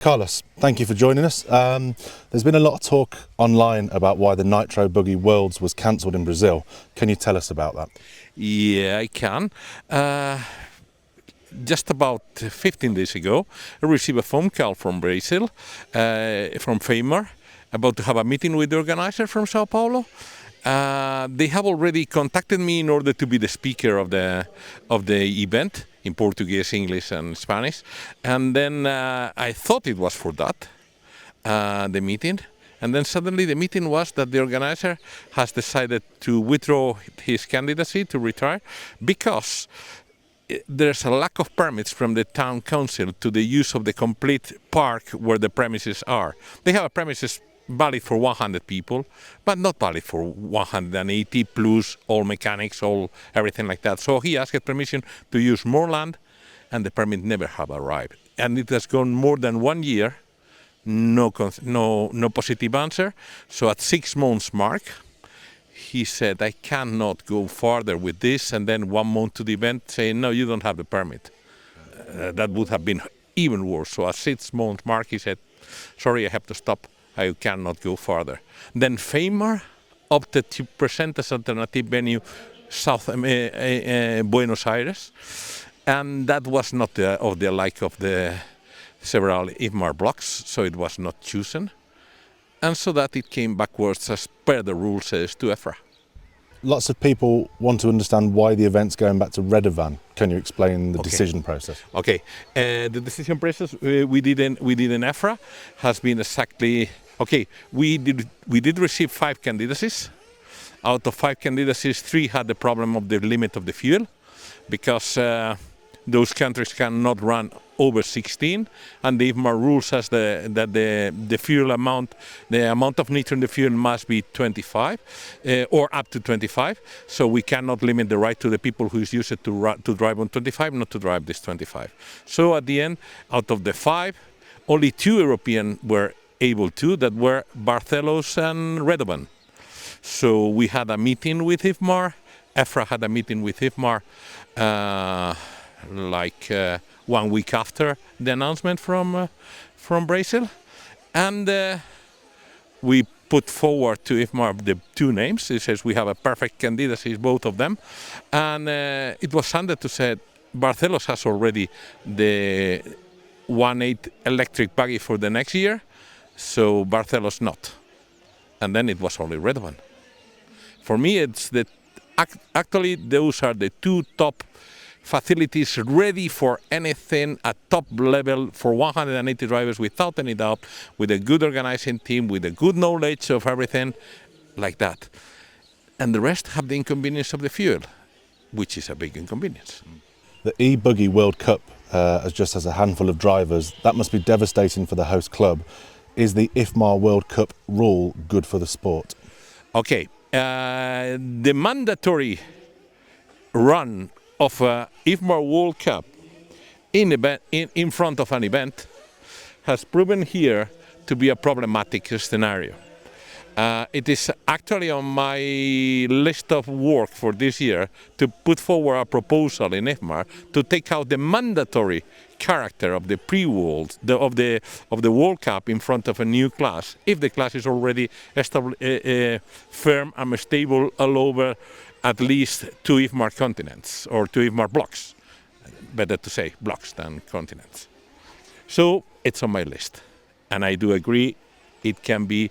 Carlos, thank you for joining us. There's been a lot of talk online about why the Nitro Buggy Worlds was cancelled in Brazil. Can you tell us about that? Yeah, I can. Just about 15 days ago, I received a phone call from Brazil, from IFMAR, about to have a meeting with the organizer from Sao Paulo. They have already contacted me in order to be the speaker of the event in Portuguese, English, and Spanish. And then I thought it was for that, the meeting. And then suddenly the meeting was that the organizer has decided to withdraw his candidacy to retire because there's a lack of permits from the town council to the use of the complete park where the premises are. They have a premises valid for 100 people, but not valid for 180 plus all mechanics, everything like that. So he asked permission to use more land, and the permit never have arrived. And it has gone more than 1 year, no positive answer. So at 6 months mark, he said, I cannot go farther with this, and then 1 month to the event saying, no, you don't have the permit. That would have been even worse. So at 6 months mark, he said, sorry, I have to stop. I cannot go farther. Then IFMAR opted to present as alternative venue South Buenos Aires, and that was not of the like of the several IFMAR blocks, so it was not chosen. And so that it came backwards as per the rules says to EFRA. Lots of people want to understand why the event's going back to Redovan. Can you explain the decision process? Okay, the decision process we did in EFRA has been exactly okay. We did receive 5 candidacies. Out of 5 candidacies, 3 had the problem of the limit of the fuel, because those countries cannot run over 16, and the IFMAR rule says that the fuel amount, the amount of nitro in the fuel must be 25 or up to 25. So we cannot limit the right to the people who is used to drive on 25, not to drive this 25. So at the end, out of the 5, only 2 European were able to, that were Barcelos and Redovan. So we had a meeting with IFMAR. EFRA had a meeting with IFMAR. 1 week after the announcement from Brazil, and we put forward to IFMAR the 2 names. It says we have a perfect candidacy, both of them, and it was handed to say Barcelos has already the 1.8 electric buggy for the next year, so Barcelos not, and then it was only Redovan. For me, it's actually those are the 2 top facilities ready for anything at top level for 180 drivers without any doubt, with a good organizing team, with a good knowledge of everything like that. And the rest have the inconvenience of the fuel, which is a big inconvenience. The e-Buggy World Cup just has a handful of drivers. That must be devastating for the host club. Is the IFMAR World Cup rule good for the sport? Okay, the mandatory run of IFMAR World Cup in front of an event has proven here to be a problematic scenario. It is actually on my list of work for this year to put forward a proposal in IFMAR to take out the mandatory character of the pre-world of the World Cup in front of a new class, if the class is already firm and stable all over at least 2 IFMAR continents, or 2 IFMAR blocks. Better to say blocks than continents. So it's on my list, and I do agree it can be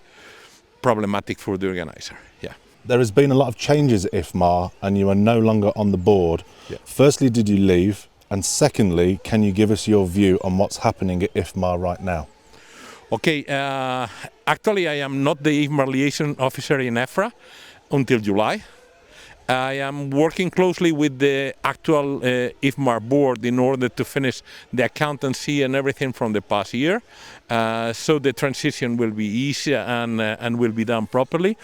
problematic for the organizer. Yeah. There has been a lot of changes at IFMAR, and you are no longer on the board. Yeah. Firstly, did you leave? And secondly, can you give us your view on what's happening at IFMAR right now? Okay, actually I am not the IFMAR liaison officer in EFRA until July. I am working closely with the actual IFMAR board in order to finish the accountancy and everything from the past year. So the transition will be easy and will be done properly.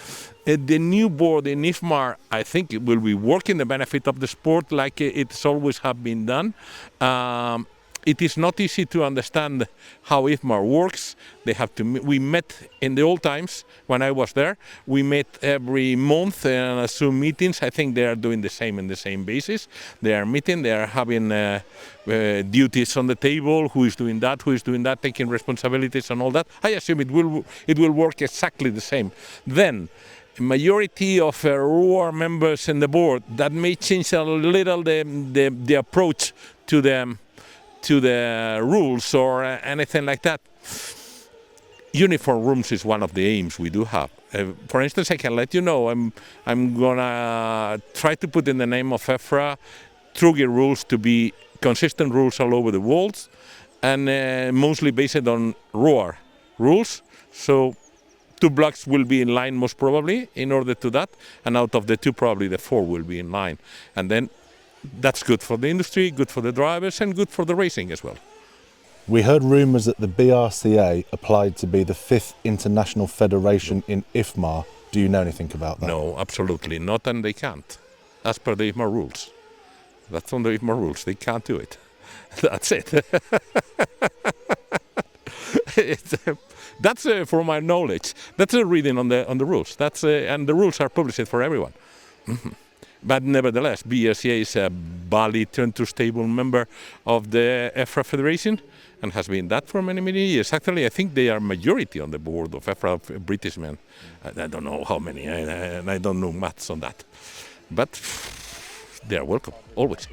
The new board in IFMAR, I think it will be working the benefit of the sport like it's always have been done. it is not easy to understand how IFMAR works. They have to. We met in the old times when I was there. We met every month and Zoom meetings. I think they are doing the same in the same basis. They are meeting. They are having duties on the table. Who is doing that? Who is doing that? Taking responsibilities and all that. I assume it will work exactly the same. Then, majority of ROAR members in the board, that may change a little the approach to the rules or anything like that. Uniform rooms is one of the aims we do have. For instance, I can let you know I'm gonna try to put in the name of EFRA Trugy rules to be consistent rules all over the world, and mostly based on ROAR rules. So 2 blocks will be in line most probably in order to that, and out of the 2 probably the 4 will be in line, and then that's good for the industry, good for the drivers, and good for the racing as well. We heard rumours that the BRCA applied to be the 5th international federation in IFMAR. Do you know anything about that? No, absolutely not, and they can't, as per the IFMAR rules. That's on the IFMAR rules. They can't do it. That's it. That's from my knowledge. That's a reading on the rules. That's and the rules are published for everyone. But nevertheless, BRCA is a valid turn-to stable member of the EFRA Federation and has been that for many, many years. Actually, I think they are majority on the board of EFRA British men. I don't know how many, and I don't know maths on that. But they are welcome, always.